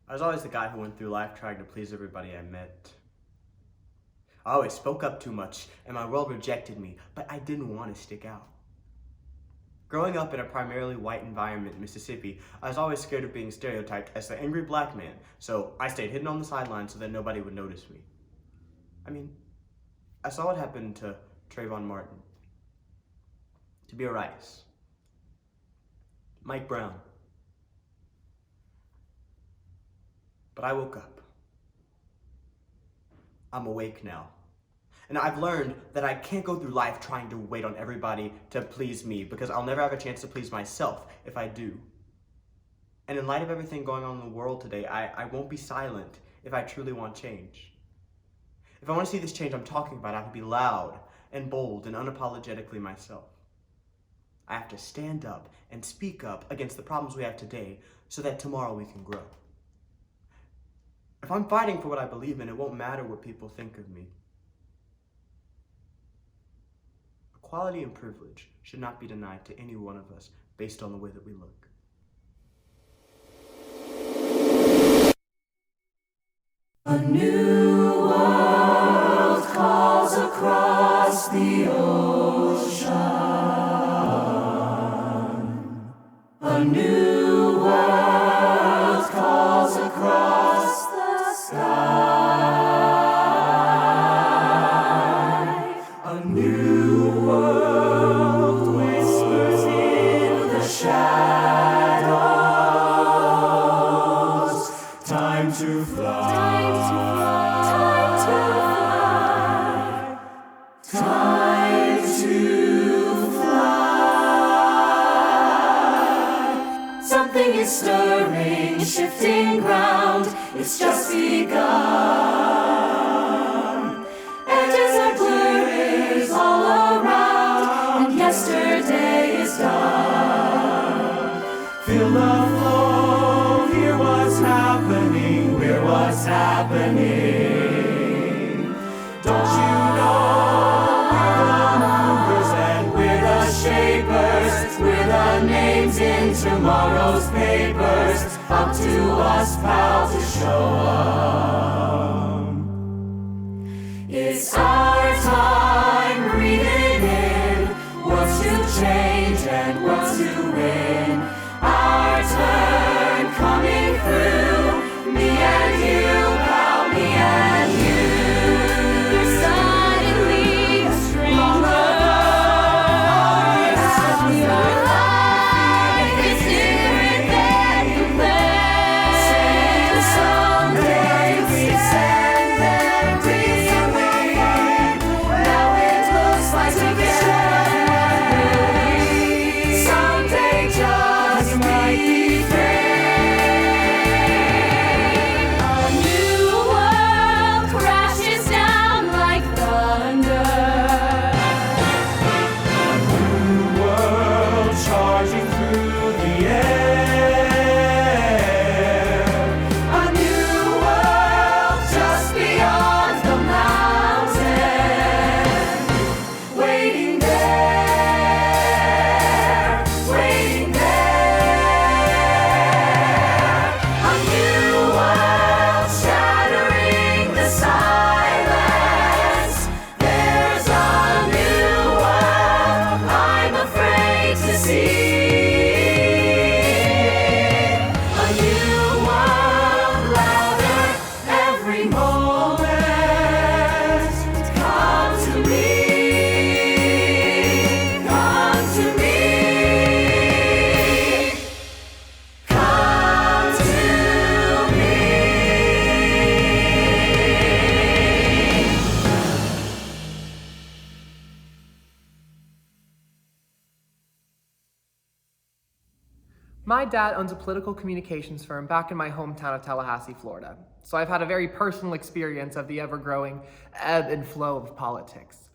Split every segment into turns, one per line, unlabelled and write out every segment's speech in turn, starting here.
I was always the guy who went through life trying to please everybody I met. I always spoke up too much, and my world rejected me, but I didn't want to stick out. Growing up in a primarily white environment in Mississippi, I was always scared of being stereotyped as the angry black man, so I stayed hidden on the sidelines so that nobody would notice me. I mean, I saw what happened to Trayvon Martin, to Beer Rice, Mike Brown. But I woke up. I'm awake now. And I've learned that I can't go through life trying to wait on everybody to please me, because I'll never have a chance to please myself if I do. And in light of everything going on in the world today, I won't be silent if I truly want change. If I want to see this change I'm talking about, I have to be loud and bold and unapologetically myself. I have to stand up and speak up against the problems we have today so that tomorrow we can grow. If I'm fighting for what I believe in, it won't matter what people think of me. Equality and privilege should not be denied to any one of us based on the way that we look.
A new world calls across the ocean. A new world calls across the sky. A new world whispers in the shadows. Time to fly. Time to fly. Something is stirring, shifting ground. It's just begun. Edges are blurred all around, and yesterday is done. Feel the flow, hear what's happening, we're what's happening. Don't you know we're the movers and we're the shapers? We're the names in tomorrow's papers. Up to us, pal, to show 'em. It's our time, breathing in what's to change and what's to win. Our turn coming through, me and you, pal, me and you. You're suddenly a stranger. Your life is different than you planned. Someday we send memories away. Now it looks like we can. Someday just might be fate. A new world crashes down like thunder. A new world charging through the air. A new world just beyond the mountain. Waiting there, waiting there. A new world shattering the silence. There's a new world I'm afraid to see. A new world louder every moment. Come to me, come to me, come to me.
My dad owns a political communications firm back in my hometown of Tallahassee, Florida. So I've had a very personal experience of the ever-growing ebb and flow of politics.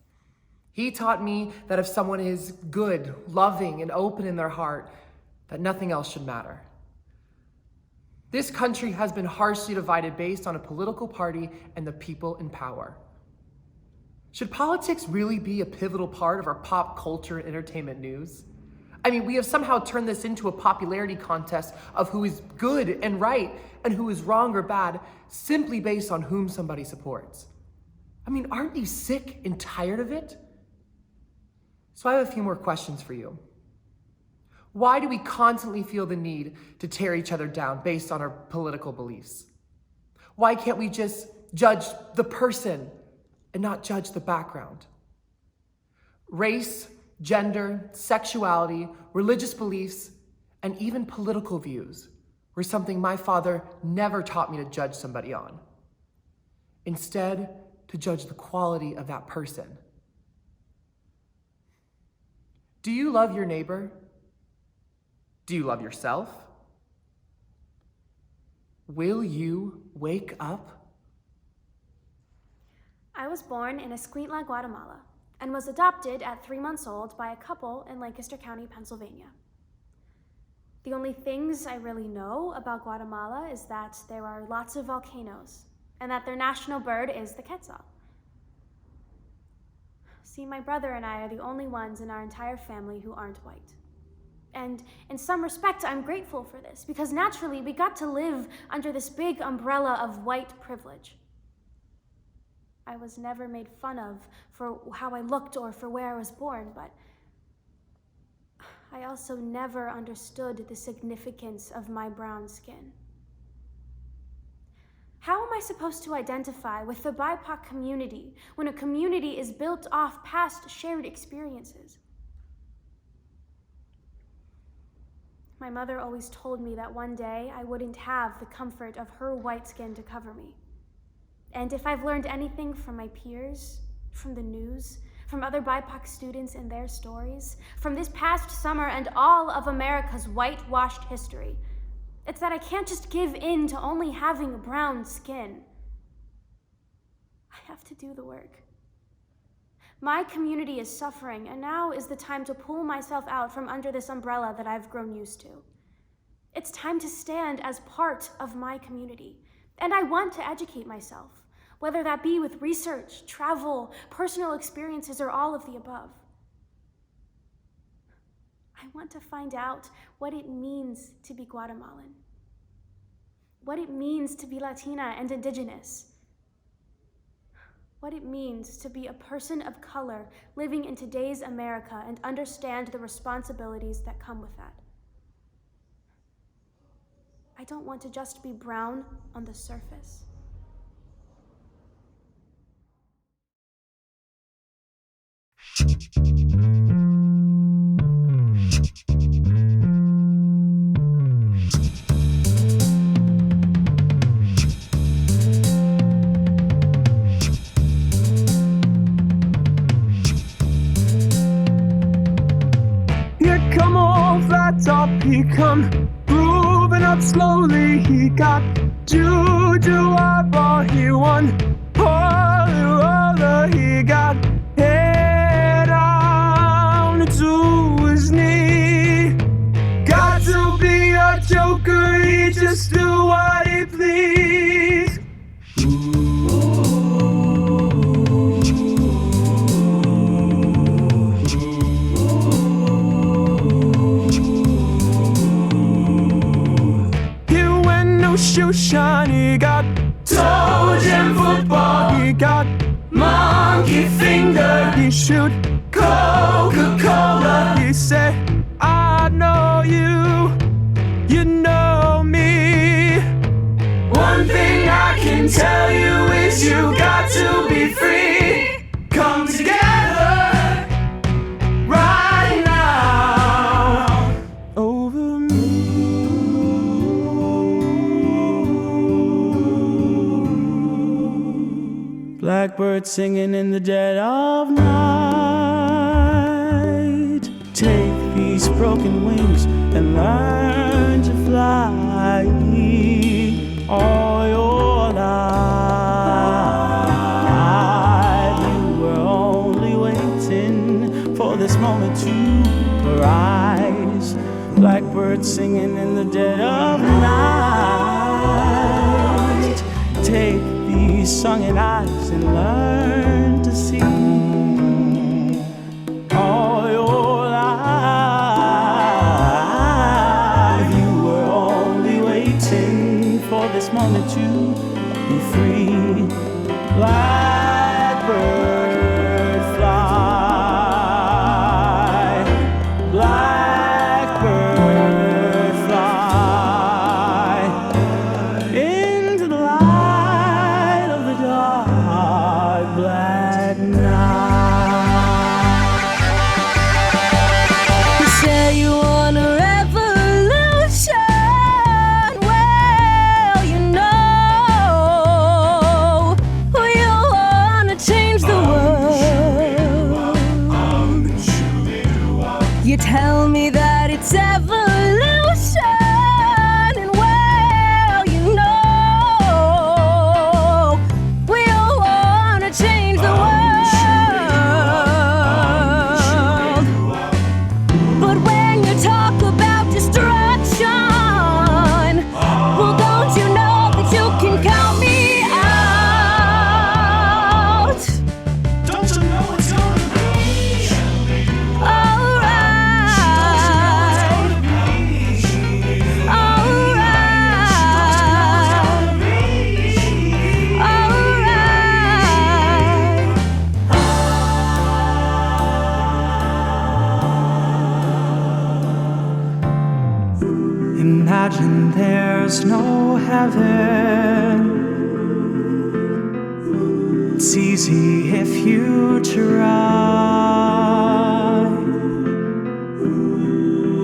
He taught me that if someone is good, loving, and open in their heart, that nothing else should matter. This country has been harshly divided based on a political party and the people in power. Should politics really be a pivotal part of our pop culture and entertainment news? I mean, we have somehow turned this into a popularity contest of who is good and right and who is wrong or bad simply based on whom somebody supports. I mean, aren't you sick and tired of it? So I have a few more questions for you. Why do we constantly feel the need to tear each other down based on our political beliefs? Why can't we just judge the person and not judge the background? Race, gender, sexuality, religious beliefs, and even political views were something my father never taught me to judge somebody on. Instead, to judge the quality of that person. Do you love your neighbor? Do you love yourself? Will you wake up?
I was born in Escuintla, Guatemala, and was adopted at 3 months old by a couple in Lancaster County, Pennsylvania. The only things I really know about Guatemala is that there are lots of volcanoes, and that their national bird is the quetzal. See, my brother and I are the only ones in our entire family who aren't white. And in some respect, I'm grateful for this, because naturally we got to live under this big umbrella of white privilege. I was never made fun of for how I looked or for where I was born, but I also never understood the significance of my brown skin. How am I supposed to identify with the BIPOC community when a community is built off past shared experiences? My mother always told me that one day I wouldn't have the comfort of her white skin to cover me. And if I've learned anything from my peers, from the news, from other BIPOC students and their stories, from this past summer and all of America's whitewashed history, it's that I can't just give in to only having a brown skin. I have to do the work. My community is suffering, and now is the time to pull myself out from under this umbrella that I've grown used to. It's time to stand as part of my community, and I want to educate myself, whether that be with research, travel, personal experiences, or all of the above. I want to find out what it means to be Guatemalan, what it means to be Latina and Indigenous, what it means to be a person of color living in today's America and understand the responsibilities that come with that. I don't want to just be brown on the surface.
Top, he come moving up slowly. He got juju eyeball, he won holy roller. He got head down to his knee. Got to be a joker, he just do what he please. Shoe shine, he got toe jam football, he got monkey finger, he shoot Coca-Cola, he say, I know you, you know me. One thing I can tell you is you got to be free. Come together right now over me. Blackbird singing in the dead of night. Take these broken wings and learn to fly all your life. You were only waiting for this moment to arise. Blackbird singing in the dead of night. Take these sunken eyes and learn to see all your life. to be free. Blackbird fly, blackbird fly into the light of the dark black night. You say you want a revolution. Well, you know you wanna change the world. You tell me that it's evolution, and well, you know we all wanna change the world. But when you talk about destruction, well, don't you know that you can count me out? Don't you know it's gonna be alright? Imagine there's no heaven. It's easy if you try.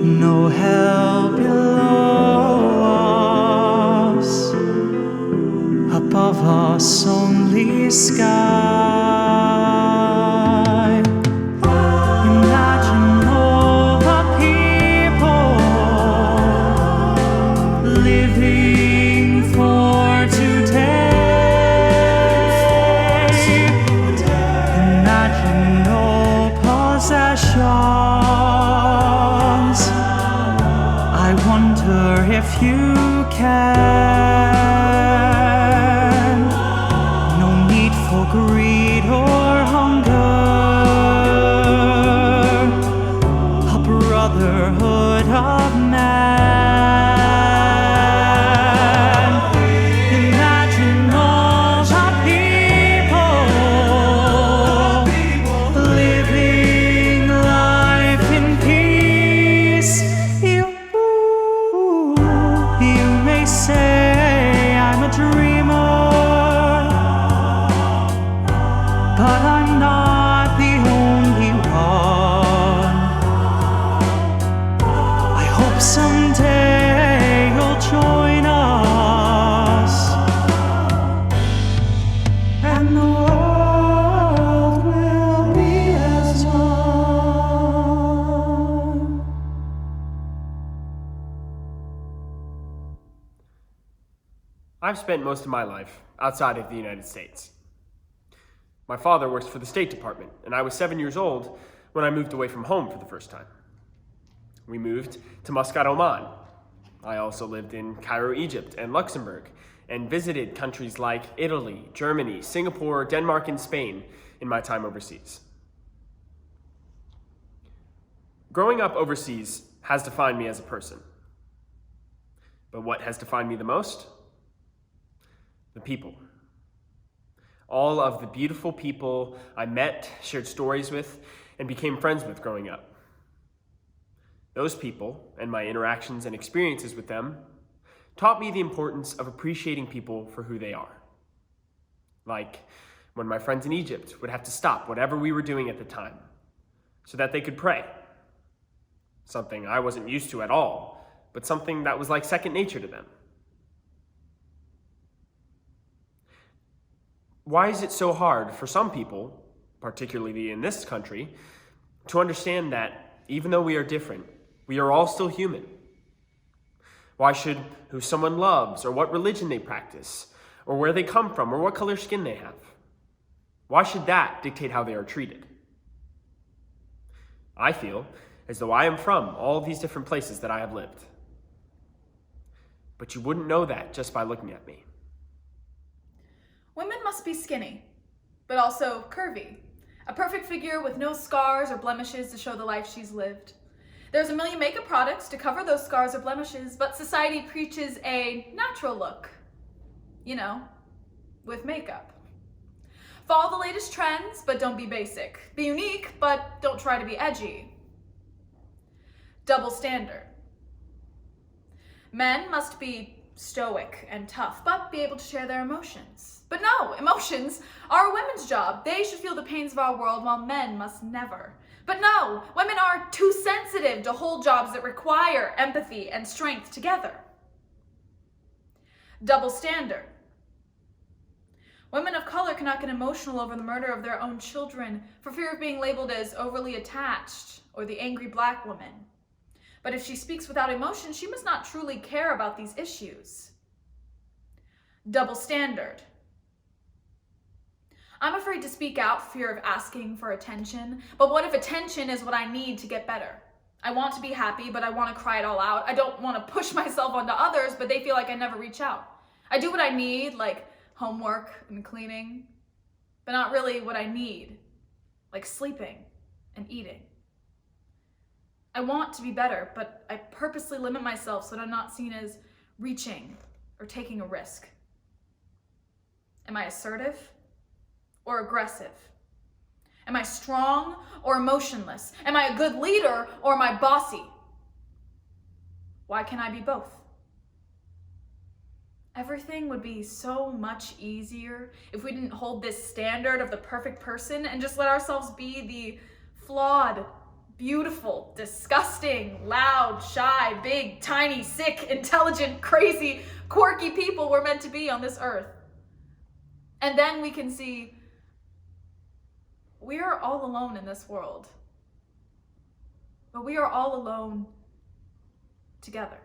No hell below us, above us only sky. Imagine all the people living for today. Imagine no possessions. I wonder if you can. No need for greed or hunger. A brotherhood of man. Imagine all the people living life in peace. You may say I'm a dreamer, but I'm not the only one. I hope someday you'll join us, and the world will be as one.
I've spent most of my life outside of the United States. My father works for the State Department, and I was 7 years old when I moved away from home for the first time. We moved to Muscat, Oman. I also lived in Cairo, Egypt, and Luxembourg, and visited countries like Italy, Germany, Singapore, Denmark, and Spain in my time overseas. Growing up overseas has defined me as a person. But what has defined me the most? The people. All of the beautiful people I met, shared stories with, and became friends with growing up. Those people, and my interactions and experiences with them, taught me the importance of appreciating people for who they are. Like when my friends in Egypt would have to stop whatever we were doing at the time so that they could pray. Something I wasn't used to at all, but something that was like second nature to them. Why is it so hard for some people, particularly in this country, to understand that even though we are different, we are all still human? Why should who someone loves, or what religion they practice, or where they come from, or what color skin they have, why should that dictate how they are treated? I feel as though I am from all these different places that I have lived. But you wouldn't know that just by looking at me.
Women must be skinny, but also curvy. A perfect figure with no scars or blemishes to show the life she's lived. There's a million makeup products to cover those scars or blemishes, but society preaches a natural look. You know, with makeup. Follow the latest trends, but don't be basic. Be unique, but don't try to be edgy. Double standard. Men must be stoic and tough, but be able to share their emotions. But no, emotions are women's job. They should feel the pains of our world, while men must never. But no, women are too sensitive to hold jobs that require empathy and strength together. Double standard. Women of color cannot get emotional over the murder of their own children for fear of being labeled as overly attached or the angry black woman. But if she speaks without emotion, she must not truly care about these issues. Double standard. I'm afraid to speak out for fear of asking for attention, but what if attention is what I need to get better? I want to be happy, but I want to cry it all out. I don't want to push myself onto others, but they feel like I never reach out. I do what I need, like homework and cleaning, but not really what I need, like sleeping and eating. I want to be better, but I purposely limit myself so that I'm not seen as reaching or taking a risk. Am I assertive or aggressive? Am I strong or emotionless? Am I a good leader or am I bossy? Why can't I be both? Everything would be so much easier if we didn't hold this standard of the perfect person and just let ourselves be the flawed, beautiful, disgusting, loud, shy, big, tiny, sick, intelligent, crazy, quirky people we're meant to be on this earth. And then we can see we are all alone in this world, but we are all alone together.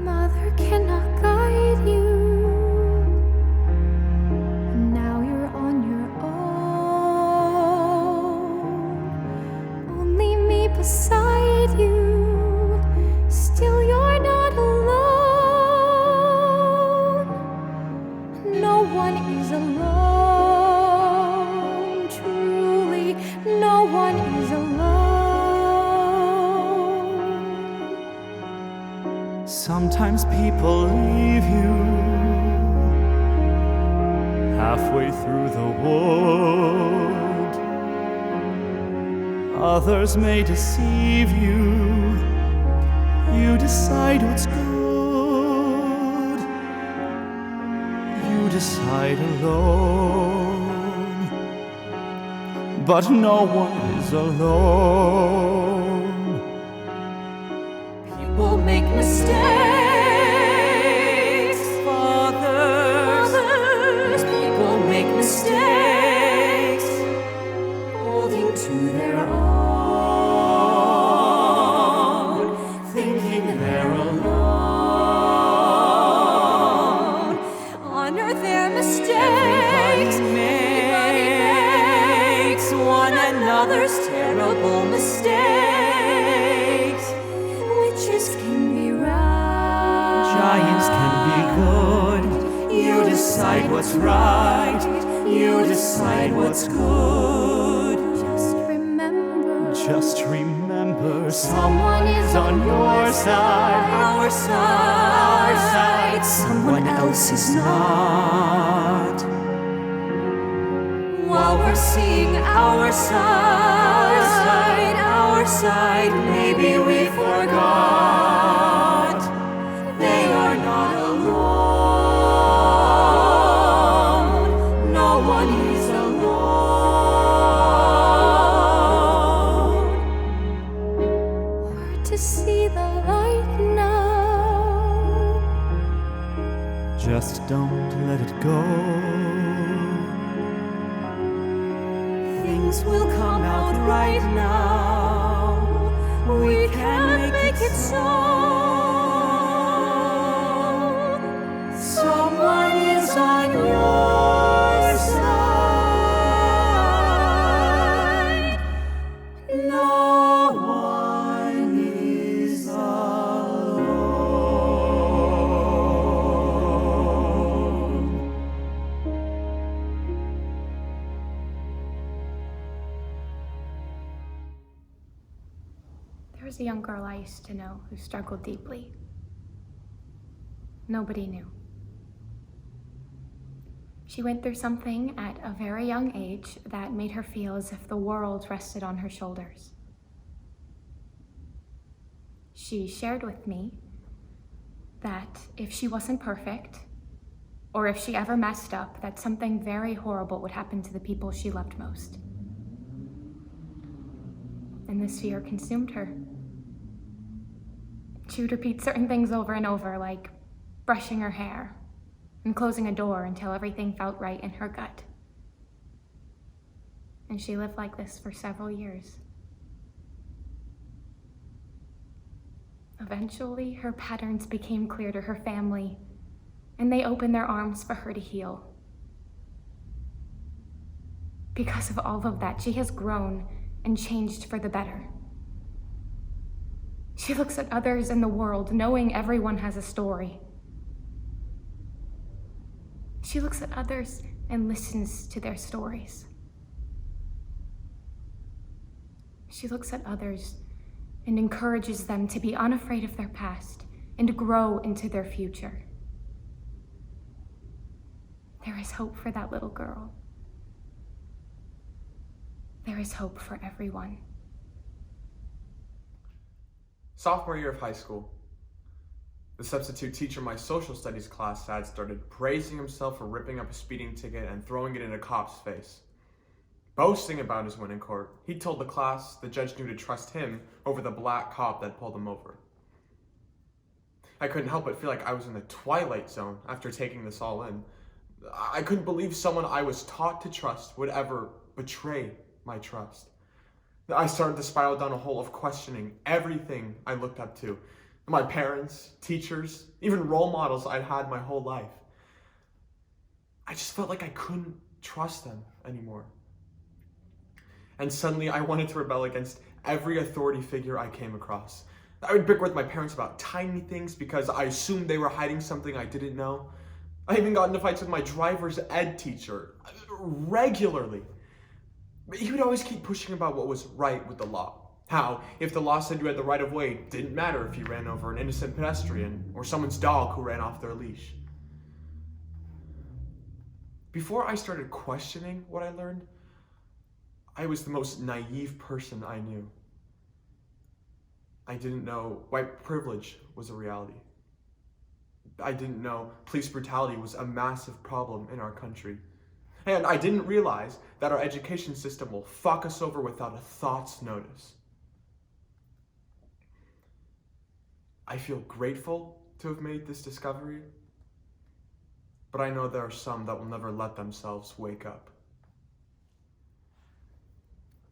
Mother cannot guide you. Now you're on your own. Only me beside you. Still you're not alone. No one is alone. Truly, no one is alone.
Sometimes people leave you halfway through the wood. Others may deceive you. You decide what's good. You decide alone. But no one is alone.
People make mistakes, fathers. People make mistakes, holding to their own, thinking they're alone. Honor their mistakes. Everybody makes one another's terrible mistakes. Witches can be right.
Giants can be good. You decide what's right. You decide what's good. Just remember, someone is on your side.
Our side.
Our side. Someone else is not.
While we're seeing our side,
Maybe we forgot.
they are not alone. No one is alone.
We're to see the light now.
Just don't let it go.
Things will come out right now. We can make it so.
Someone is on your side.
No one is alone.
was a young girl I used to know who struggled deeply. Nobody knew. She went through something at a very young age that made her feel as if the world rested on her shoulders. She shared with me that if she wasn't perfect, or if she ever messed up, that something very horrible would happen to the people she loved most. And this fear consumed her. She would repeat certain things over and over, like brushing her hair and closing a door until everything felt right in her gut. And she lived like this for several years. Eventually, her patterns became clear to her family, and they opened their arms for her to heal. Because of all of that, she has grown and changed for the better. She looks at others in the world, knowing everyone has a story. She looks at others and listens to their stories. She looks at others and encourages them to be unafraid of their past and to grow into their future. There is hope for that little girl. There is hope for everyone.
Sophomore year of high school, the substitute teacher in my social studies class had started praising himself for ripping up a speeding ticket and throwing it in a cop's face. Boasting about his win in court, he told the class the judge knew to trust him over the black cop that pulled him over. I couldn't help but feel like I was in the twilight zone after taking this all in. I couldn't believe someone I was taught to trust would ever betray my trust. I started to spiral down a hole of questioning everything I looked up to. My parents, teachers, even role models I'd had my whole life. I just felt like I couldn't trust them anymore. And suddenly I wanted to rebel against every authority figure I came across. I would bicker with my parents about tiny things because I assumed they were hiding something I didn't know. I even got into fights with my driver's ed teacher regularly. But he would always keep pushing about what was right with the law. How, if the law said you had the right of way, it didn't matter if you ran over an innocent pedestrian or someone's dog who ran off their leash. Before I started questioning what I learned, I was the most naive person I knew. I didn't know white privilege was a reality. I didn't know police brutality was a massive problem in our country. And I didn't realize that our education system will fuck us over without a thought's notice. I feel grateful to have made this discovery, but I know there are some that will never let themselves wake up.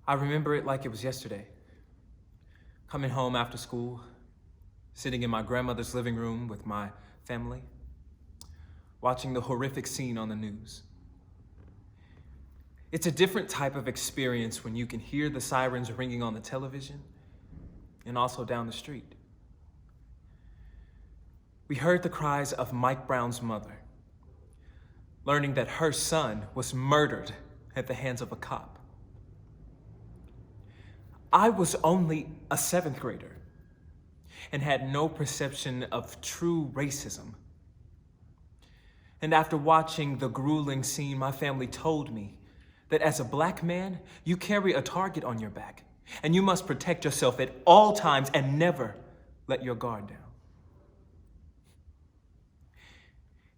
I remember it like it was yesterday. Coming home after school, sitting in my grandmother's living room with my family, watching the horrific scene on the news. It's a different type of experience when you can hear the sirens ringing on the television and also down the street. We heard the cries of Mike Brown's mother, learning that her son was murdered at the hands of a cop. I was only a 7th grader and had no perception of true racism. And after watching the grueling scene, my family told me that as a black man, you carry a target on your back, and you must protect yourself at all times and never let your guard down.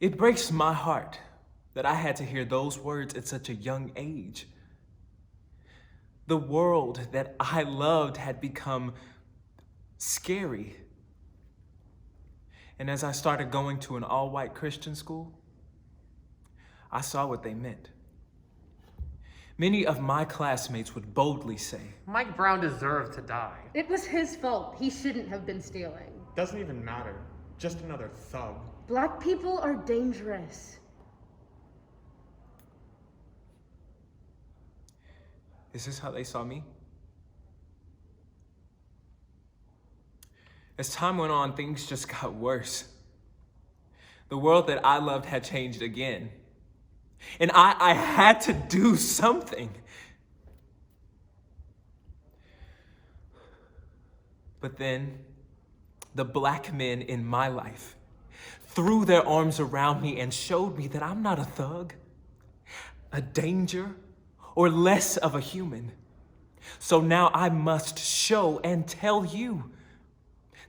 It breaks my heart that I had to hear those words at such a young age. The world that I loved had become scary. And as I started going to an all-white Christian school, I saw what they meant. Many of my classmates would boldly say,
Mike Brown deserved to die.
It was his fault. He shouldn't have been stealing.
Doesn't even matter. Just another thug.
Black people are dangerous.
Is this how they saw me? As time went on, things just got worse. The world that I loved had changed again. And I had to do something. But then, the black men in my life threw their arms around me and showed me that I'm not a thug, a danger, or less of a human. So now I must show and tell you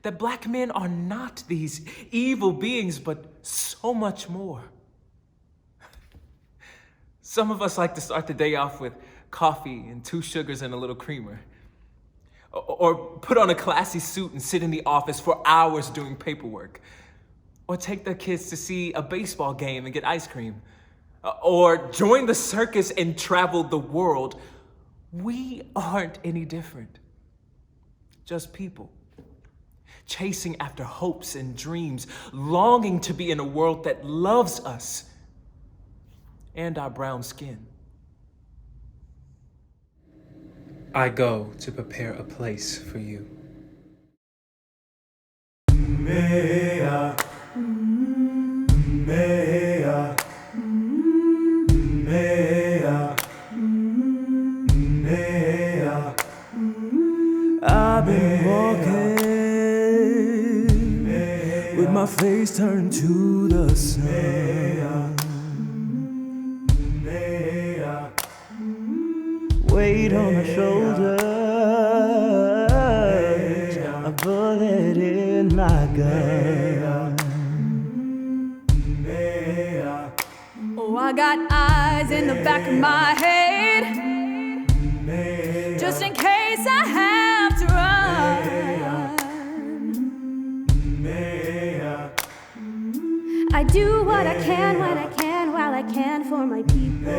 that black men are not these evil beings, but so much more. Some of us like to start the day off with coffee and 2 sugars and a little creamer. Or put on a classy suit and sit in the office for hours doing paperwork. Or take their kids to see a baseball game and get ice cream. Or join the circus and travel the world. We aren't any different. Just people. Chasing after hopes and dreams, longing to be in a world that loves us and our brown skin. I go to prepare a place for you.
Mea, mea, mea, mea. I've been walking with my face turned to the sun. Weight on my shoulders, a bullet in my gun.
Oh, I got eyes in the back of my head, just in case I have to run.
I do what I can when I can, while I can for my people.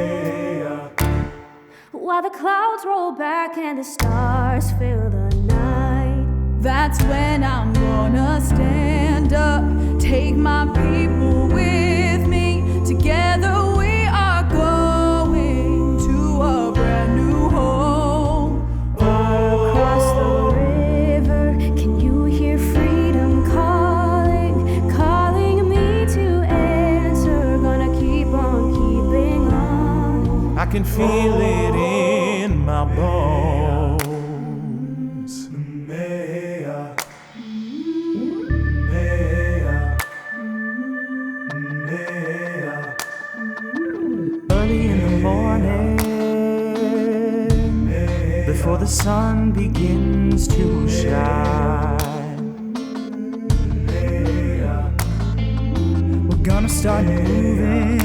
While the clouds roll back and the stars fill the night,
That's when I'm gonna stand up, take my people with me. Together we are going to a brand new home.
across the river. Can you hear freedom calling, calling me to answer? Gonna keep on keeping on.
I can feel it in my bones. Mea, mea, mea. Early in the morning, before the sun begins to shine, we're gonna start moving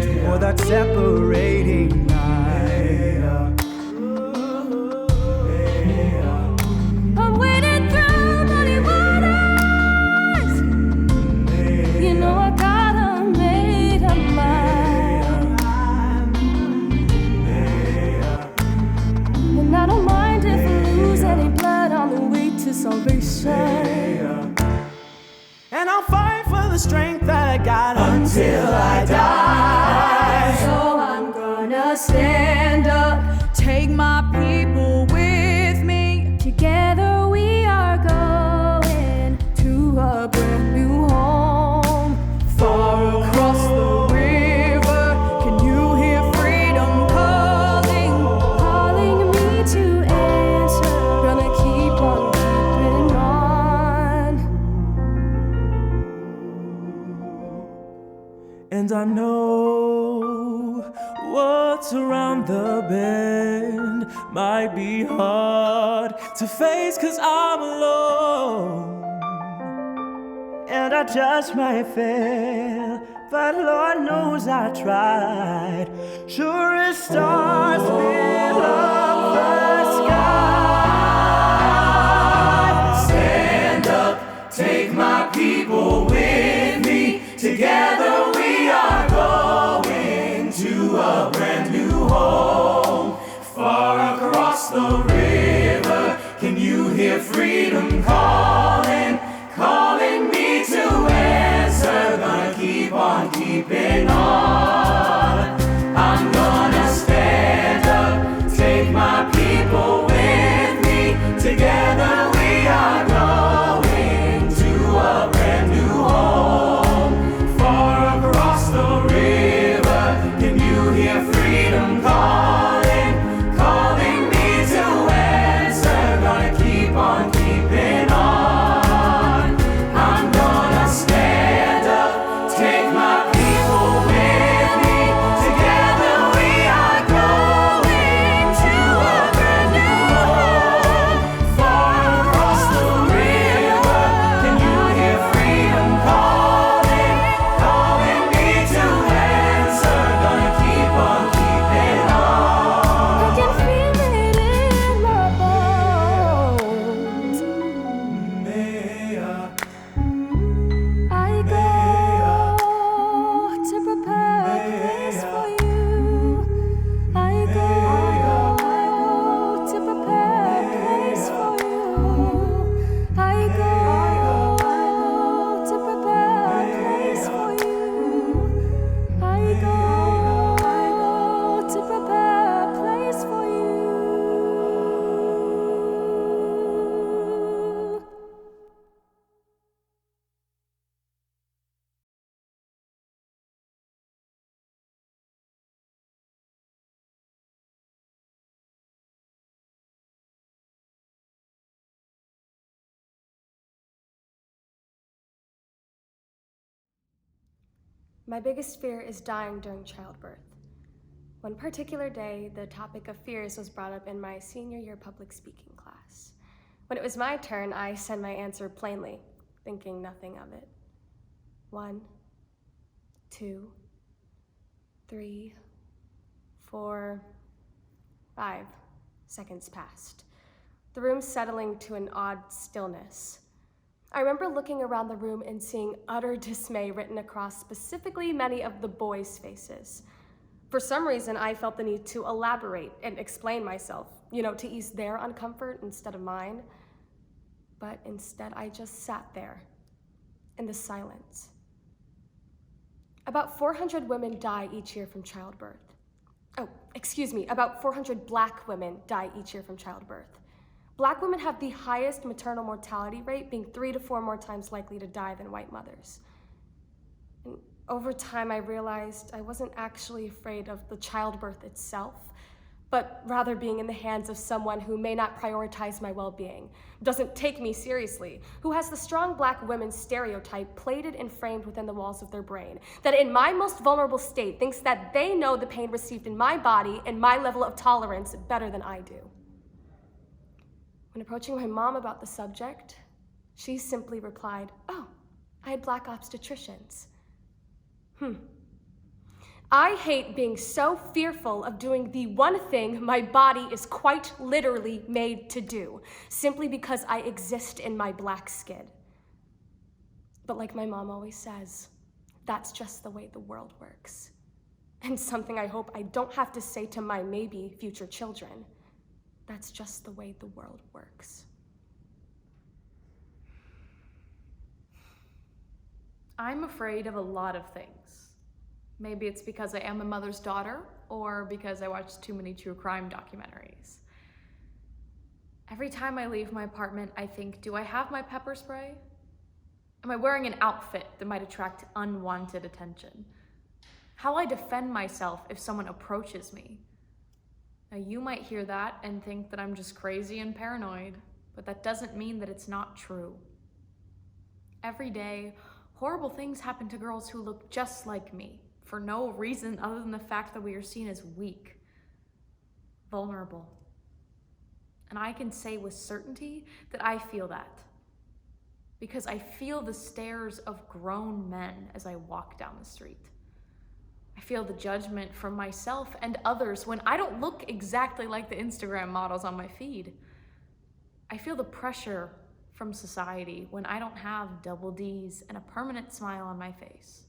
toward that separating line.
I'm wading through muddy waters. You know I gotta make a mind. And I don't mind if I lose any blood on the way to salvation.
And I'll fight for the strength that I got until I die.
So I'm gonna stand up, take my people with me.
Together we are going
To a brand new home, far across the river. Can you hear freedom calling?
calling me to answer.
Gonna keep on keeping on.
And I know what's around the bend might be hard to face 'cause I'm alone. And I just might fail, but Lord knows I tried. Sure as stars fill up the sky. Stand up, take my people with me. Together we are going to a brand new home. Far across the river, can you hear freedom calling? Calling me to answer. Gonna keep on keeping on. I'm gonna stand up, take my people with
My biggest fear is dying during childbirth. One particular day, the topic of fears was brought up in my senior year public speaking class. When it was my turn, I said my answer plainly, thinking nothing of it. 1, 2, 3, 4, 5 seconds passed, the room settling to an odd stillness. I remember looking around the room and seeing utter dismay written across specifically many of the boys' faces. For some reason, I felt the need to elaborate and explain myself, to ease their uncomfort instead of mine. But instead, I just sat there in the silence. About 400 women die each year from childbirth. About 400 Black women die each year from childbirth. Black women have the highest maternal mortality rate, being 3 to 4 more times likely to die than white mothers. And over time, I realized I wasn't actually afraid of the childbirth itself, but rather being in the hands of someone who may not prioritize my well-being, doesn't take me seriously, who has the strong Black women stereotype plated and framed within the walls of their brain, that in my most vulnerable state thinks that they know the pain received in my body and my level of tolerance better than I do. When approaching my mom about the subject, she simply replied, "Oh, I had Black obstetricians." I hate being so fearful of doing the one thing my body is quite literally made to do, simply because I exist in my Black skin. But like my mom always says, that's just the way the world works. And something I hope I don't have to say to my maybe future children. That's just the way the world works.
I'm afraid of a lot of things. Maybe it's because I am a mother's daughter, or because I watch too many true crime documentaries. Every time I leave my apartment, I think, do I have my pepper spray? Am I wearing an outfit that might attract unwanted attention? How will I defend myself if someone approaches me? Now, you might hear that and think that I'm just crazy and paranoid, but that doesn't mean that it's not true. Every day, horrible things happen to girls who look just like me, for no reason other than the fact that we are seen as weak, vulnerable. And I can say with certainty that I feel that, because I feel the stares of grown men as I walk down the street. I feel the judgment from myself and others when I don't look exactly like the Instagram models on my feed. I feel the pressure from society when I don't have double D's and a permanent smile on my face.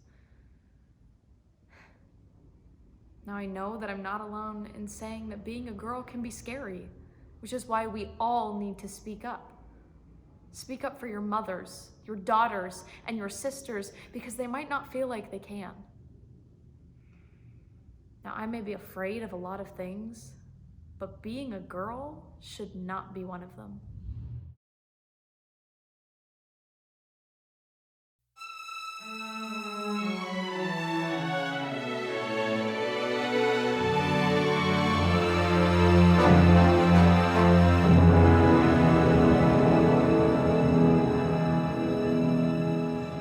Now I know that I'm not alone in saying that being a girl can be scary, which is why we all need to speak up. Speak up for your mothers, your daughters, and your sisters, because they might not feel like they can. Now, I may be afraid of a lot of things, but being a girl should not be one of them.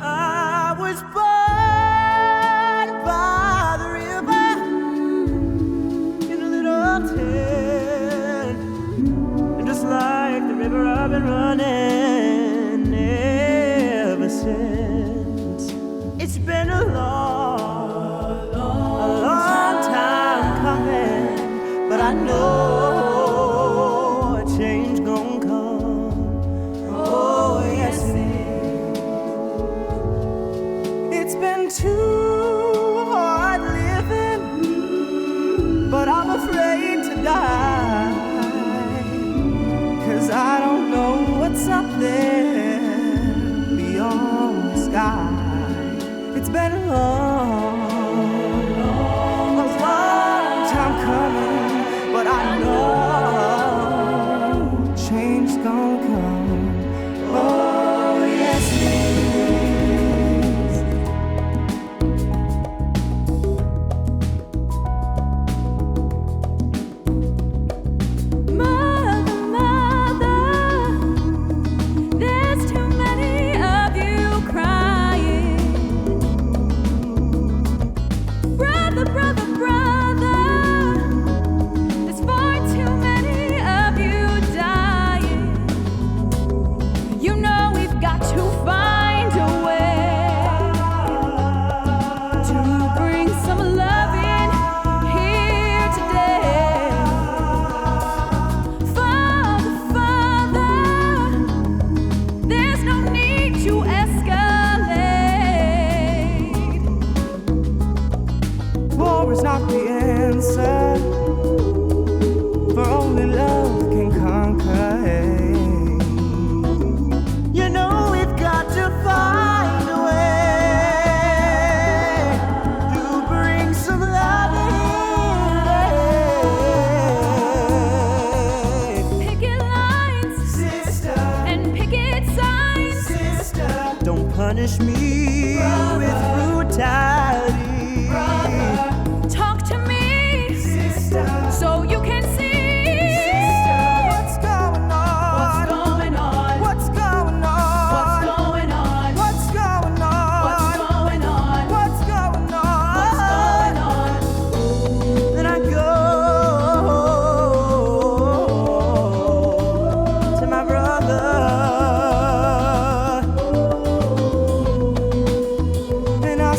I was born by the river in a little town, and just like the river I've been running ever since. It's been a long time coming, but I know a change gon' come. Oh yes, it is. It's been too hard living, but I'm afraid to die, 'cause I don't know what's up there beyond the sky. It's been a long time coming, but I know change's gonna come. Oh yes, it is.
Mother, there's too many of you crying.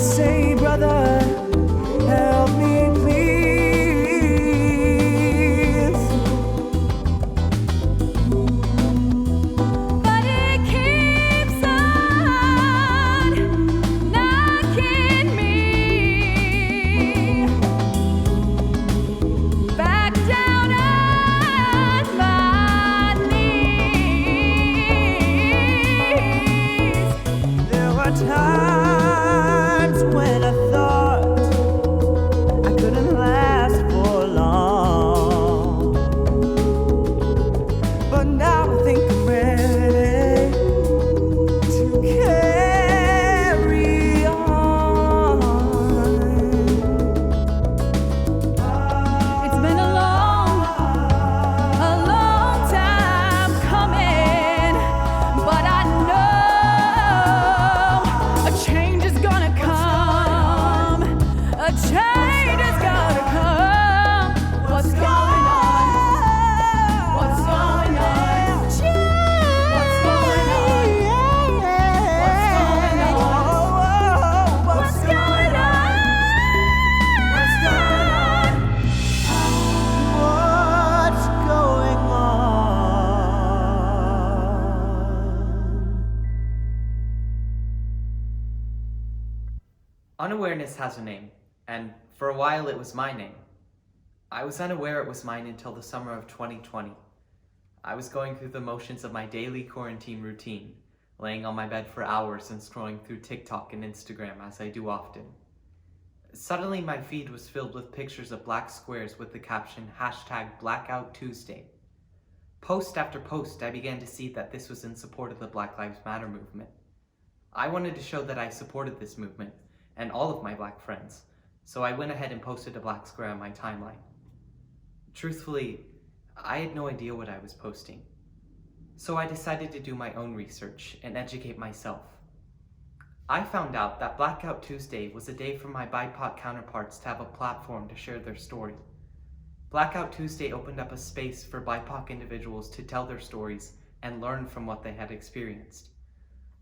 say, brother, help me please.
But it keeps on knocking me back down on my knees.
There were times when I thought I couldn't last for long, but now I think I'm ready to carry on.
It's been a long time coming, but I know a change is gonna come. A change is gonna come. What's going on? What's going on? What's going on? What's going on? What's going on?
What's going on?
Unawareness has a name, and for a while it was my name. I was unaware it was mine until the summer of 2020. I was going through the motions of my daily quarantine routine, laying on my bed for hours and scrolling through TikTok and Instagram as I do often. Suddenly my feed was filled with pictures of black squares with the caption #BlackoutTuesday. Post after post, I began to see that this was in support of the Black Lives Matter movement. I wanted to show that I supported this movement and all of my black friends, so I went ahead and posted a black square on my timeline. Truthfully, I had no idea what I was posting, so I decided to do my own research and educate myself. I found out that Blackout Tuesday was a day for my BIPOC counterparts to have a platform to share their story. Blackout Tuesday opened up a space for BIPOC individuals to tell their stories and learn from what they had experienced.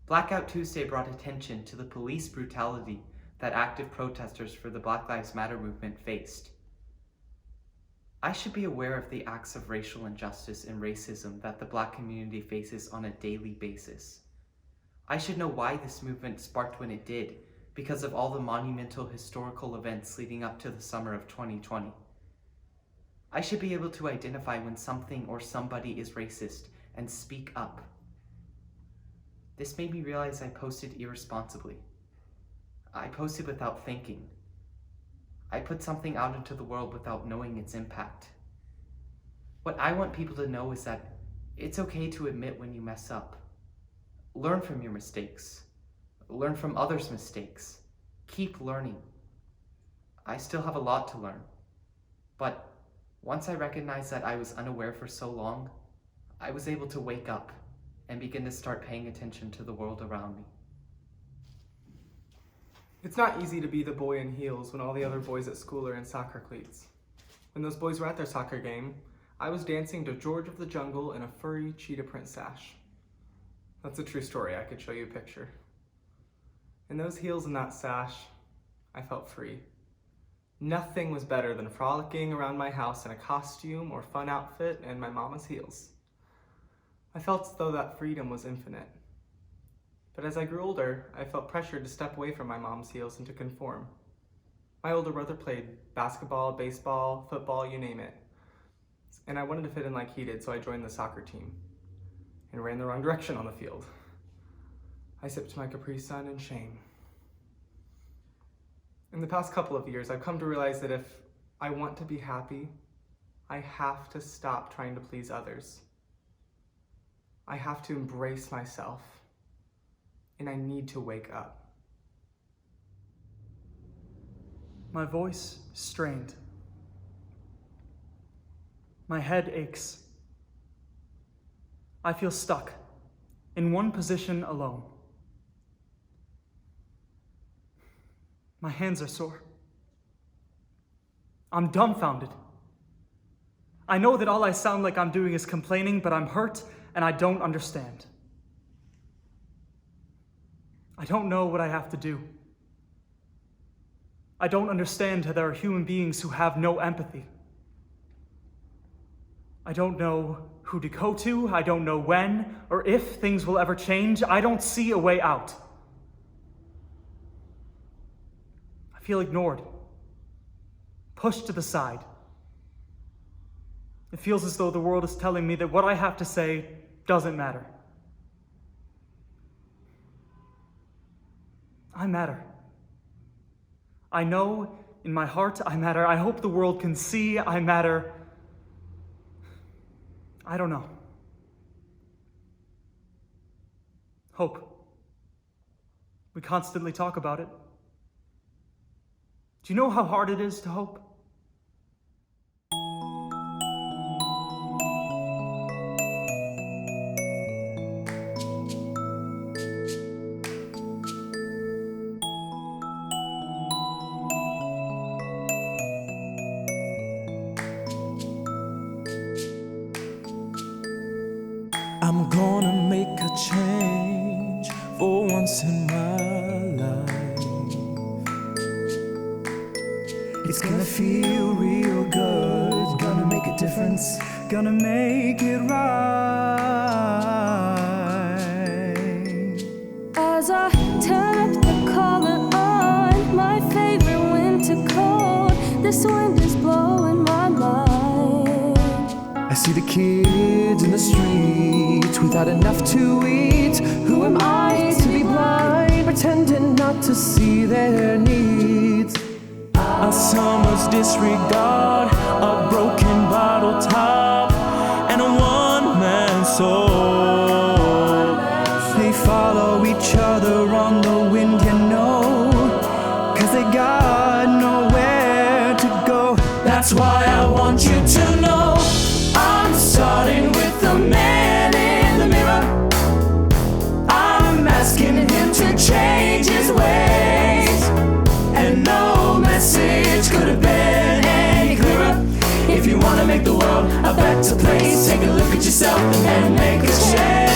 Blackout Tuesday brought attention to the police brutality that active protesters for the Black Lives Matter movement faced. I should be aware of the acts of racial injustice and racism that the black community faces on a daily basis. I should know why this movement sparked when it did, because of all the monumental historical events leading up to the summer of 2020. I should be able to identify when something or somebody is racist and speak up. This made me realize I posted irresponsibly. I posted without thinking. I put something out into the world without knowing its impact. What I want people to know is that it's okay to admit when you mess up. Learn from your mistakes. Learn from others' mistakes. Keep learning. I still have a lot to learn. But once I recognized that I was unaware for so long, I was able to wake up and begin to start paying attention to the world around me.
It's not easy to be the boy in heels when all the other boys at school are in soccer cleats. When those boys were at their soccer game, I was dancing to George of the Jungle in a furry cheetah print sash. That's a true story. I could show you a picture. In those heels and that sash, I felt free. Nothing was better than frolicking around my house in a costume or fun outfit and my mama's heels. I felt as though that freedom was infinite. But as I grew older, I felt pressured to step away from my mom's heels and to conform. My older brother played basketball, baseball, football, you name it. And I wanted to fit in like he did, so I joined the soccer team and ran the wrong direction on the field. I sipped my Capri Sun in shame. In the past couple of years, I've come to realize that if I want to be happy, I have to stop trying to please others. I have to embrace myself, and I need to wake up.
My voice is strained. My head aches. I feel stuck in one position alone. My hands are sore. I'm dumbfounded. I know that all I sound like I'm doing is complaining, but I'm hurt and I don't understand. I don't know what I have to do. I don't understand how there are human beings who have no empathy. I don't know who to go to. I don't know when or if things will ever change. I don't see a way out. I feel ignored, pushed to the side. It feels as though the world is telling me that what I have to say doesn't matter. I matter. I know in my heart I matter. I hope the world can see I matter. I don't know. Hope. We constantly talk about it. Do you know how hard it is to hope?
I'm gonna make a change for once in my life. It's gonna feel real good, gonna make a difference, gonna make it right.
As I turn up the collar on my favorite winter coat, this wind is blowing my mind.
I see the kids in the streets without enough to eat. Who am I to be blind, pretending not to see their needs? A summer's disregard, a broken bottle top, and a one-man soul. They follow each other on the wind, you know, 'cause they got nowhere to go. That's why I want you to know I'm starting with the man in the mirror. I'm asking him to change his ways, and no message could have been any clearer. If you want to make the world a better place, take a look at yourself and make a change.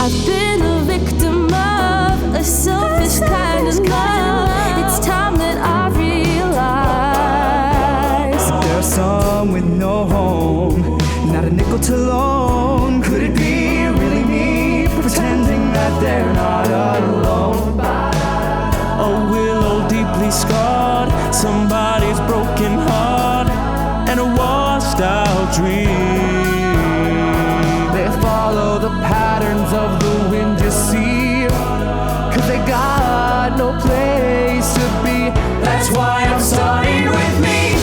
I've been a victim of a selfish kind of love. It's time that I realize
There are some with no home, not a nickel to loan. Could it be really me, pretending that they're not alone? A willow deeply scarred, somebody's broken heart, and a washed out dream. They follow the patterns of the wind, you see, 'cause they got no place to be. That's why I'm starting with me.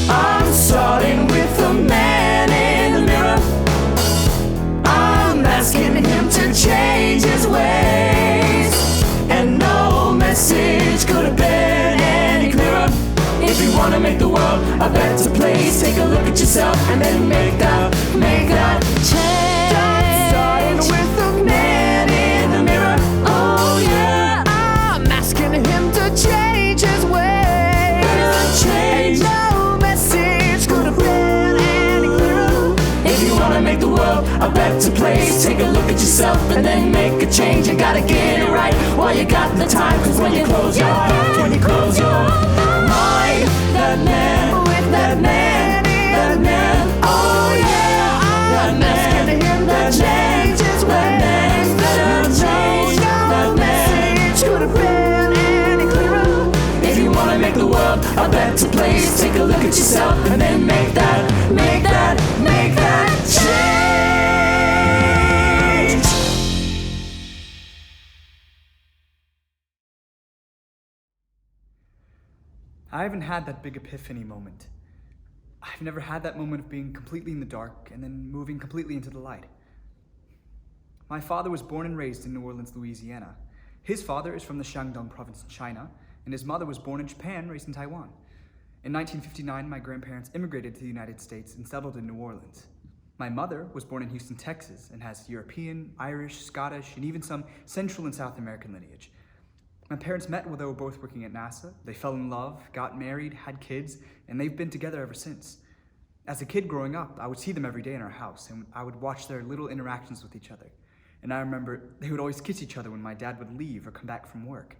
I'm starting with the man in the mirror. I'm asking him to change his ways, and no message could have been any clearer. If you want to make the world a better place, take a look at yourself and then make that change. I'm starting with the man in the mirror. Oh yeah, I'm asking him to change his ways. Change. And no message could have been any clearer. If you want to make the world a better place, take a look at yourself and then make a change. You gotta get it right while you got the time, 'cause when you close your mind, that man, that man, that man, oh yeah, that man, that change is when that change, that message could have been any clearer. If you wanna make the world a better place, take a look at yourself and then make that change.
I haven't had that big epiphany moment. I've never had that moment of being completely in the dark and then moving completely into the light. My father was born and raised in New Orleans, Louisiana. His father is from the Shandong province in China, and his mother was born in Japan, raised in Taiwan. In 1959, my grandparents immigrated to the United States and settled in New Orleans. My mother was born in Houston, Texas, and has European, Irish, Scottish, and even some Central and South American lineage. My parents met while they were both working at NASA. They fell in love, got married, had kids, and they've been together ever since. As a kid growing up, I would see them every day in our house, and I would watch their little interactions with each other. And I remember they would always kiss each other when my dad would leave or come back from work.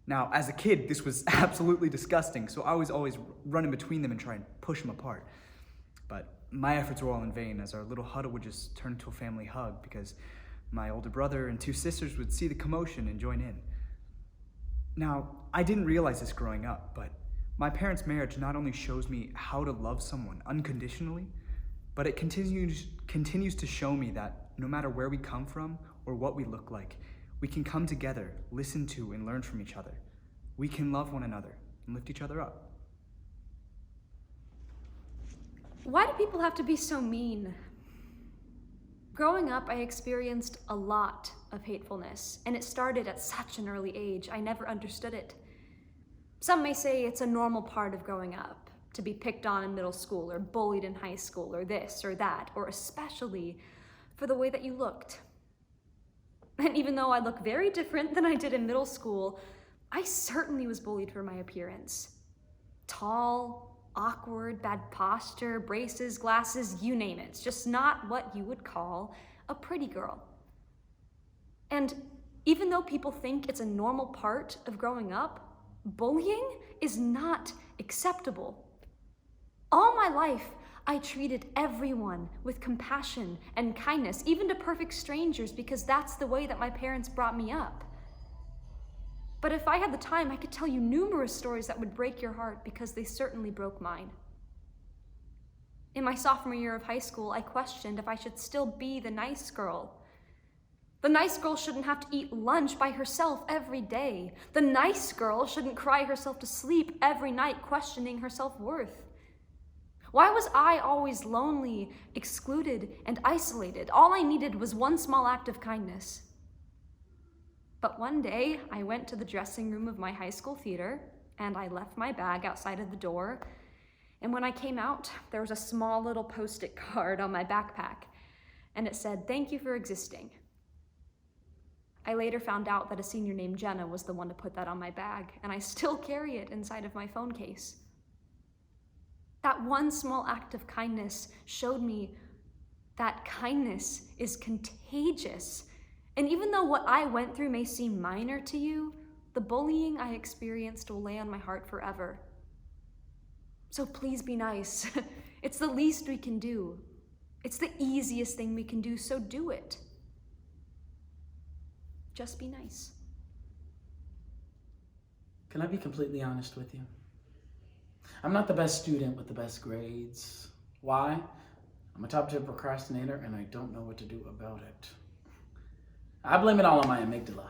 Now, as a kid, this was absolutely disgusting, so I was always running between them and try and push them apart. But my efforts were all in vain, as our little huddle would just turn into a family hug because my older brother and 2 sisters would see the commotion and join in. Now, I didn't realize this growing up, but my parents' marriage not only shows me how to love someone unconditionally, but it continues to show me that no matter where we come from or what we look like, we can come together, listen to, and learn from each other. We can love one another and lift each other up.
Why do people have to be so mean? Growing up, I experienced a lot of hatefulness, and it started at such an early age. I never understood it. Some may say it's a normal part of growing up, to be picked on in middle school or bullied in high school or this or that, or especially for the way that you looked. And even though I look very different than I did in middle school, I certainly was bullied for my appearance. Tall, awkward, bad posture, braces, glasses, you name it. It's just not what you would call a pretty girl. And even though people think it's a normal part of growing up, bullying is not acceptable. All my life, I treated everyone with compassion and kindness, even to perfect strangers, because that's the way that my parents brought me up. But if I had the time, I could tell you numerous stories that would break your heart, because they certainly broke mine. In my sophomore year of high school, I questioned if I should still be the nice girl. The nice girl shouldn't have to eat lunch by herself every day. The nice girl shouldn't cry herself to sleep every night questioning her self-worth. Why was I always lonely, excluded, and isolated? All I needed was one small act of kindness. But one day, I went to the dressing room of my high school theater, and I left my bag outside of the door. And when I came out, there was a small little post-it card on my backpack, and it said, "Thank you for existing." I later found out that a senior named Jenna was the one to put that on my bag, and I still carry it inside of my phone case. That one small act of kindness showed me that kindness is contagious. And even though what I went through may seem minor to you, the bullying I experienced will lay on my heart forever. So please be nice. It's the least we can do. It's the easiest thing we can do, so do it. Just be nice.
Can I be completely honest with you? I'm not the best student with the best grades. Why? I'm a top-tier procrastinator and I don't know what to do about it. I blame it all on my amygdala.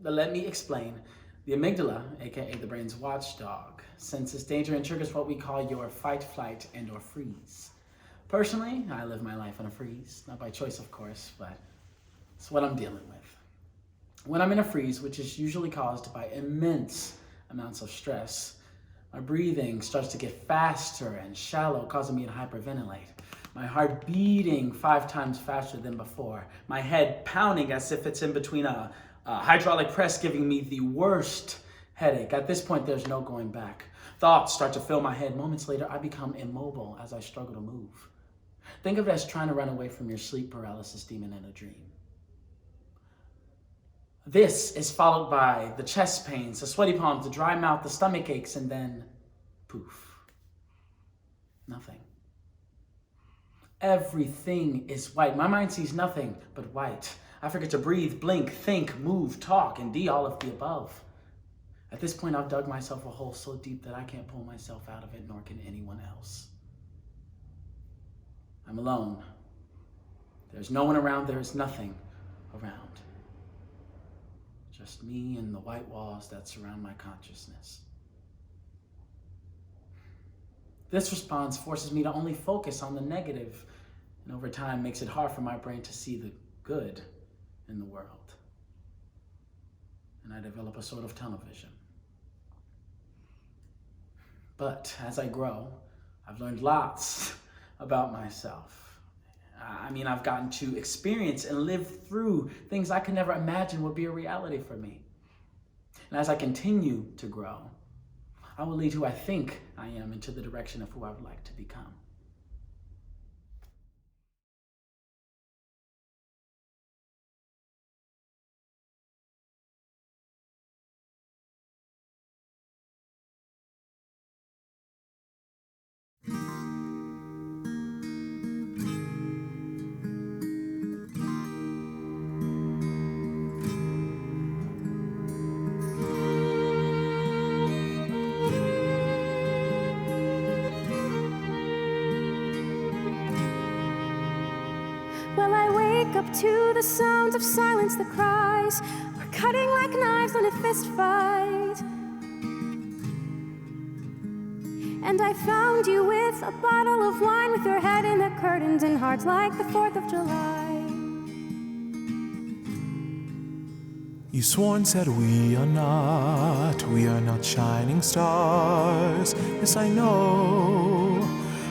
Let me explain. The amygdala, aka the brain's watchdog, senses danger and triggers what we call your fight, flight, and or freeze. Personally, I live my life on a freeze. Not by choice, of course, but it's what I'm dealing with. When I'm in a freeze, which is usually caused by immense amounts of stress, my breathing starts to get faster and shallow, causing me to hyperventilate. My heart beating 5 times faster than before. My head pounding as if it's in between a hydraulic press, giving me the worst headache. At this point, there's no going back. Thoughts start to fill my head. Moments later, I become immobile as I struggle to move. Think of it as trying to run away from your sleep paralysis demon in a dream. This is followed by the chest pains, the sweaty palms, the dry mouth, the stomach aches, and then poof. Nothing. Everything is white. My mind sees nothing but white. I forget to breathe, blink, think, move, talk, and do all of the above. At this point, I've dug myself a hole so deep that I can't pull myself out of it, nor can anyone else. I'm alone. There's no one around. There is nothing around. Just me and the white walls that surround my consciousness. This response forces me to only focus on the negative, and over time makes it hard for my brain to see the good in the world. And I develop a sort of tunnel vision. But as I grow, I've learned lots about myself. I've gotten to experience and live through things I could never imagine would be a reality for me. And as I continue to grow, I will lead who I think I am into the direction of who I would like to become.
wake up to the sounds of silence, the cries are cutting like knives in a fist fight. And I found you with a bottle of wine, with your head in the curtains and hearts like the 4th of July.
You swore and said we are not shining stars. Yes, I know,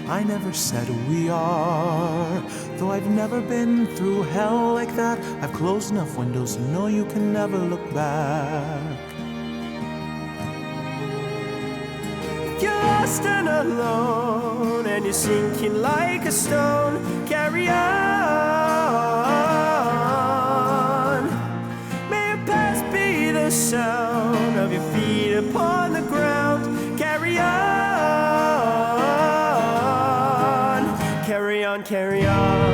I never said we are. Though I've never been through hell like that, I've closed enough windows to know you can never look back.
If you're lost and alone, and you're sinking like a stone, carry on. May your past be the sound of your feet upon the ground. Carry on, carry on, carry on.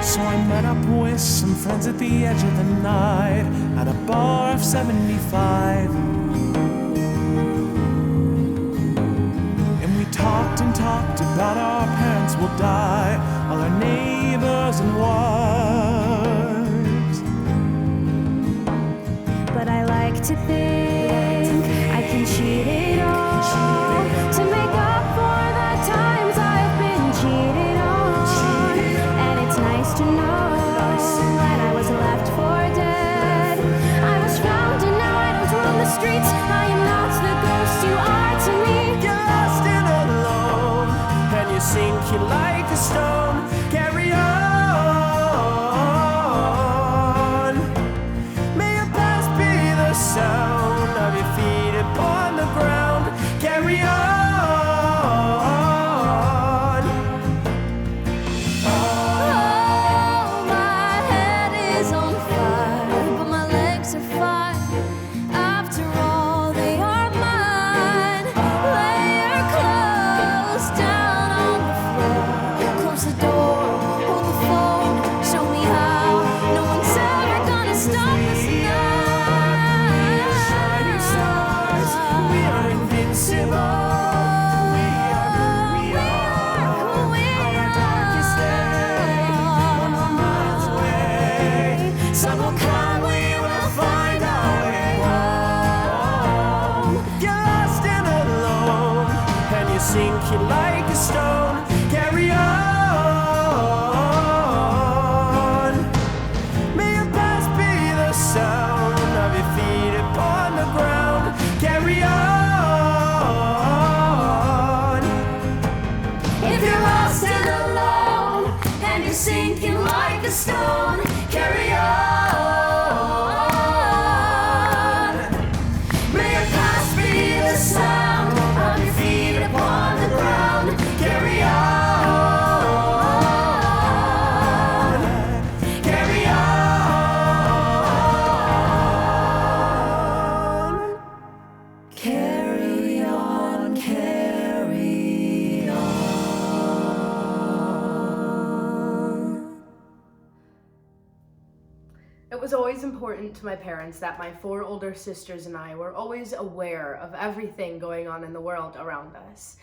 So I met up with some friends at the edge of the night at a bar of 75. And we talked and talked about our parents will die, all our neighbors and wives.
But I like to think I can cheat it all to make up for the times I've been cheated on. And it's nice to know that I was left for dead. I was found and now I don't roam the streets. I am not the ghost you are to me.
You're lost and alone, and you're sinking like a stone. Carry on. May your past be the sound of your feet upon the ground. Carry on.
Oh, my head is on fire, but my legs are fine. After all, they are mine. Lay your clothes down on the floor. Close the door, hold the phone. Show me how. No one's ever gonna stop us
Shining stars, we are invincible. We are who we are. On our darkest day, when we're miles away, sun will come, we will find our way home. You're lost and alone, and you're sinking like a stone. Carry on. May your past be the sound of your feet upon the ground. Carry on.
If you're lost and alone, and you're sinking like a stone, carry on. May your past be the sound of your feet upon the ground. Carry on. Carry on. Carry on, carry on.
It was always important to my parents that my 4 older sisters and I were always aware of everything going on in the world around us.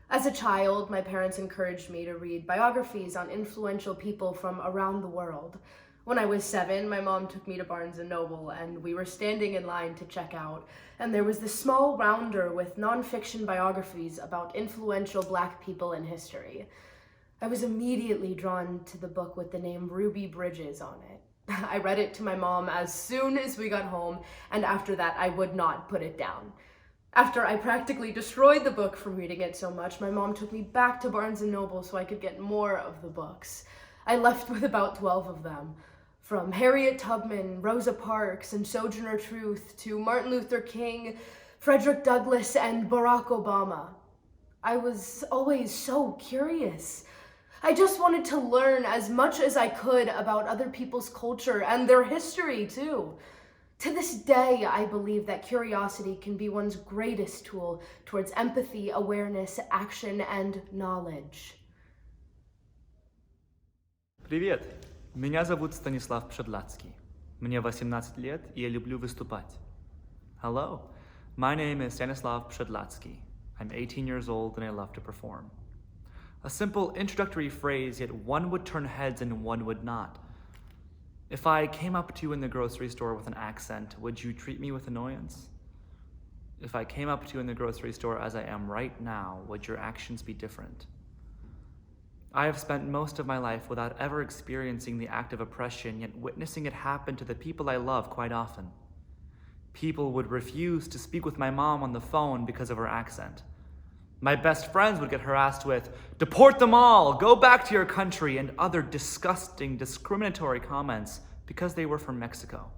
As a child, my parents encouraged me to read biographies on influential people from around the world. When I was 7, my mom took me to Barnes & Noble, and we were standing in line to check out, and there was this small rounder with nonfiction biographies about influential Black people in history. I was immediately drawn to the book with the name Ruby Bridges on it. I read it to my mom as soon as we got home, and after that I would not put it down. After I practically destroyed the book from reading it so much, my mom took me back to Barnes & Noble so I could get more of the books. I left with about 12 of them. From Harriet Tubman, Rosa Parks, and Sojourner Truth to Martin Luther King, Frederick Douglass, and Barack Obama. I was always so curious. I just wanted to learn as much as I could about other people's culture and their history too. To this day, I believe that curiosity can be one's greatest tool towards empathy, awareness, action, and knowledge.
Привет, меня зовут Stanislav Przedlacki. Мне 18 лет, и я люблю выступать. Hello,
My name is Stanislav Przedlacki. I'm 18 years old and I love to perform. A simple introductory phrase, yet one would turn heads and one would not. If I came up to you in the grocery store with an accent, would you treat me with annoyance? If I came up to you in the grocery store as I am right now, would your actions be different? I have spent most of my life without ever experiencing the act of oppression, yet witnessing it happen to the people I love quite often. People would refuse to speak with my mom on the phone because of her accent. My best friends would get harassed with, "Deport them all, go back to your country," and other disgusting, discriminatory comments because they were from Mexico.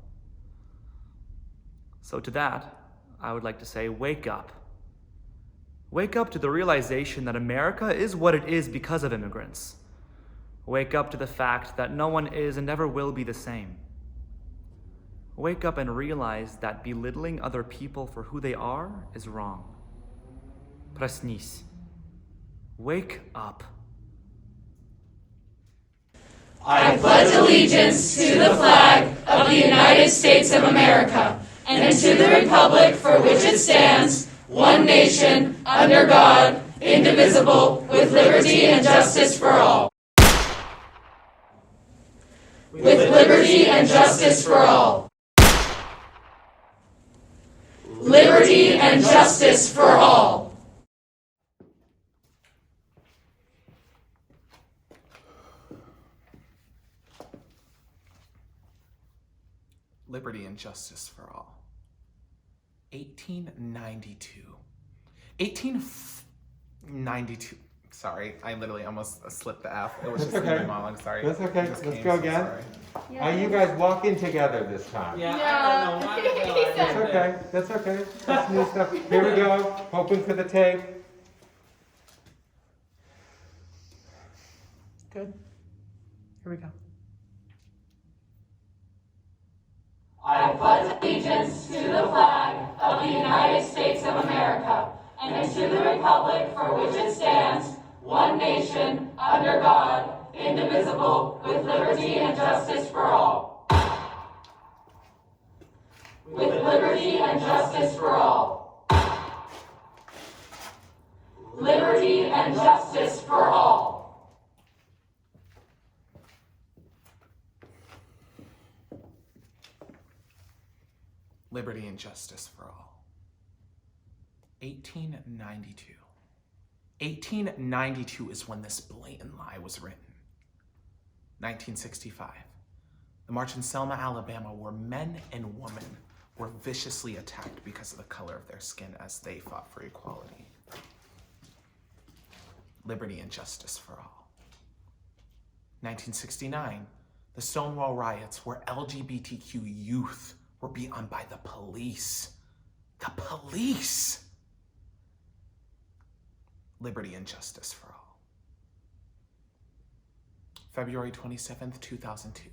So to that, I would like to say, wake up. Wake up to the realization that America is what it is because of immigrants. Wake up to the fact that no one is and never will be the same. Wake up and realize that belittling other people for who they are is wrong. Proснись. Wake up.
I pledge allegiance to the flag of the United States of America and to the republic for which it stands, one nation, under God, indivisible, with liberty and justice for all. With liberty and justice for all. Liberty and justice for all.
Liberty and justice for all. 1892. 1892. Sorry, I literally almost slipped the F. It was just
okay.
my monologue, sorry.
That's okay.
Let's
go again. Are you guys walking together this time?
Yeah.
That's okay. That's okay. That's new stuff. Here we go. Hoping for the tape.
Good. Here we go.
I pledge allegiance to the flag of the United States of America and to the republic for which it stands, one nation, under God, indivisible, with liberty and justice for all. With liberty and justice for all. Liberty and justice for all.
Liberty and justice for all. 1892. 1892 is when this blatant lie was written. 1965. The march in Selma, Alabama, where men and women were viciously attacked because of the color of their skin as they fought for equality. Liberty and justice for all. 1969. The Stonewall riots, where LGBTQ youth were beat on by the police. The police! Liberty and justice for all. February 27th, 2002.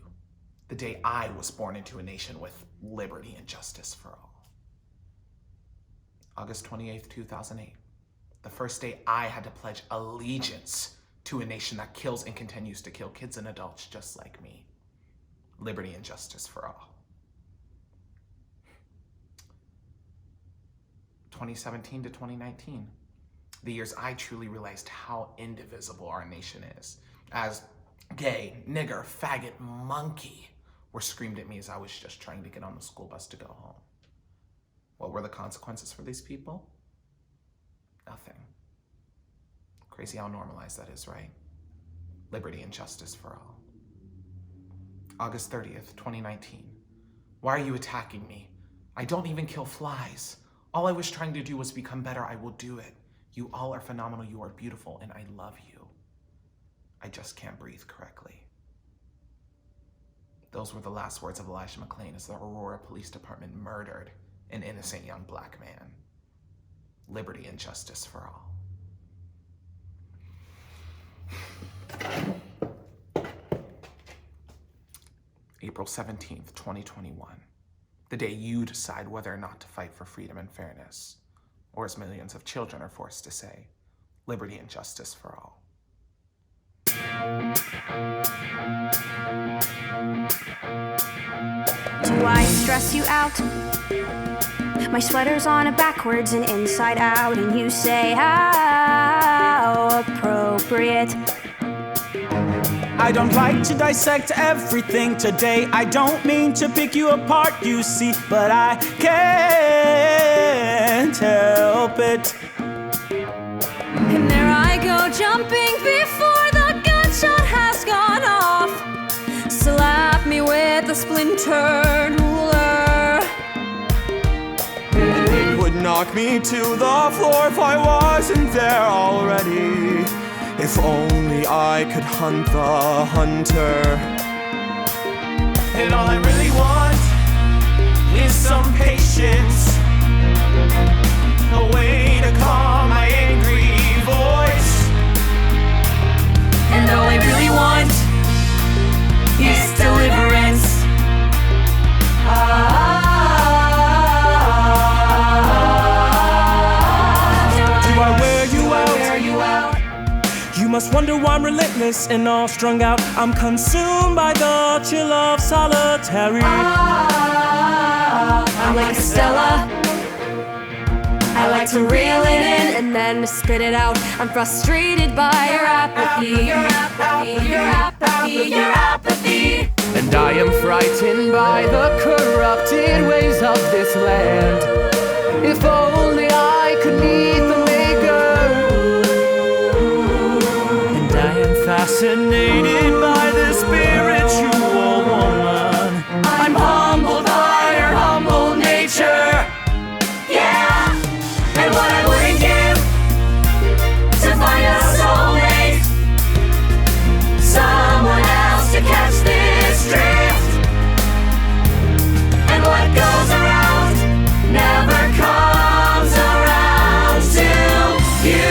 The day I was born into a nation with liberty and justice for all. August 28th, 2008. The first day I had to pledge allegiance to a nation that kills and continues to kill kids and adults just like me. Liberty and justice for all. 2017 to 2019, the years I truly realized how indivisible our nation is, as gay, nigger, faggot, monkey were screamed at me as I was just trying to get on the school bus to go home. What were the consequences for these people? Nothing. Crazy how normalized that is, right? Liberty and justice for all. August 30th, 2019. Why are you attacking me? I don't even kill flies. All I was trying to do was become better. I will do it. You all are phenomenal. You are beautiful, and I love you. I just can't breathe correctly. Those were the last words of Elijah McClain as the Aurora Police Department murdered an innocent young black man. Liberty and justice for all. April 17th, 2021. The day you decide whether or not to fight for freedom and fairness, or as millions of children are forced to say, liberty and justice for all.
Do I stress you out?
My sweater's on a backwards and inside out, and you say, how appropriate.
I don't like to dissect everything today. I don't mean to pick you apart, you see, but I can't help it.
And there I go, jumping before the gunshot has gone off. Slap me with a splintered ruler.
And it would knock me to the floor if I wasn't there already. If only I could hunt the hunter. And all I really want is some patience, a way to calm my angry voice.
And all I really want is deliverance.
Do I wear you out? You must wonder why I'm relentless and all strung out. I'm consumed by the chill of solitary.
I'm like Stella. I like to reel it in and then spit it out. I'm frustrated by your apathy, your apathy, your apathy, your apathy.
And I am frightened by the corrupted ways of this land. If only I could meet the maker.
And I am fascinated by the spiritual woman.
I'm humbled by your humble nature. Yeah, and what I wouldn't give to find a soulmate, someone else to catch this drift. And what goes around never comes around to you.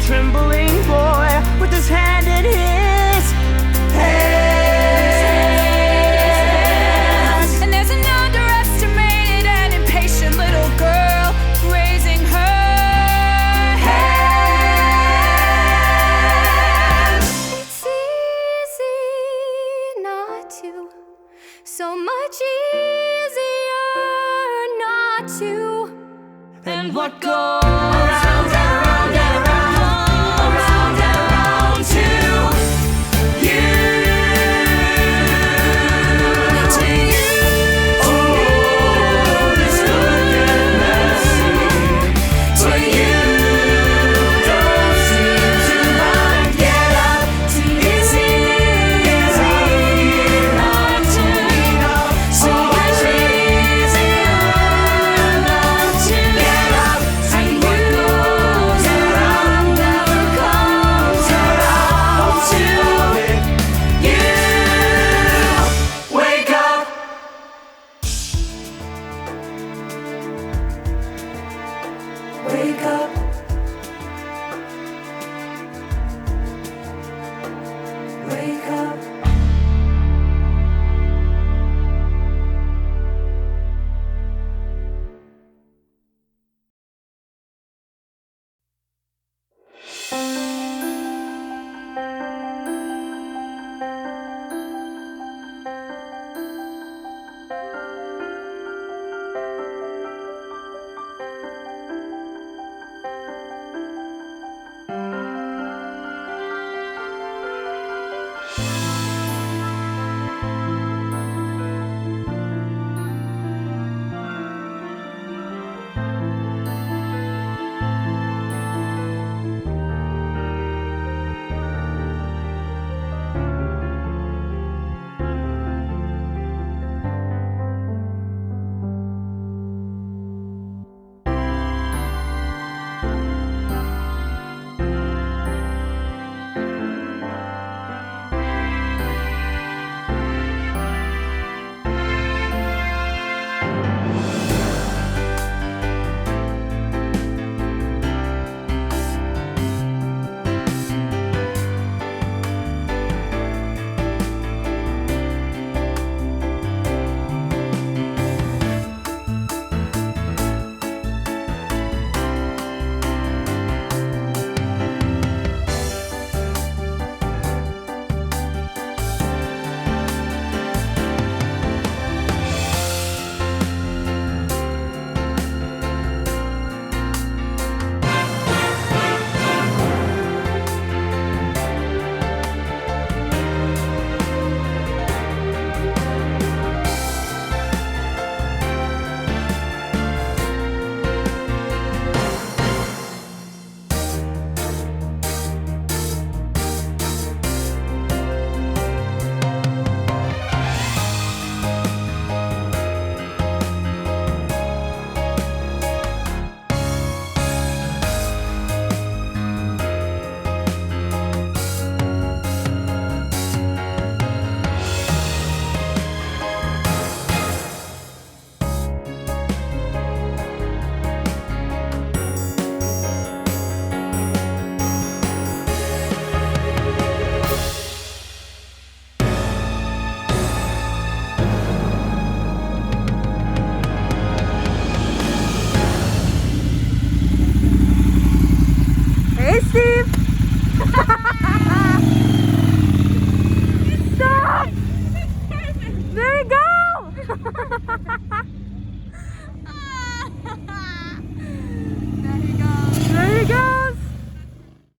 Trembling boy with his hand in his hand.
And there's an underestimated and impatient little girl raising her hand. It's easy not to, so much easier not to. And what goes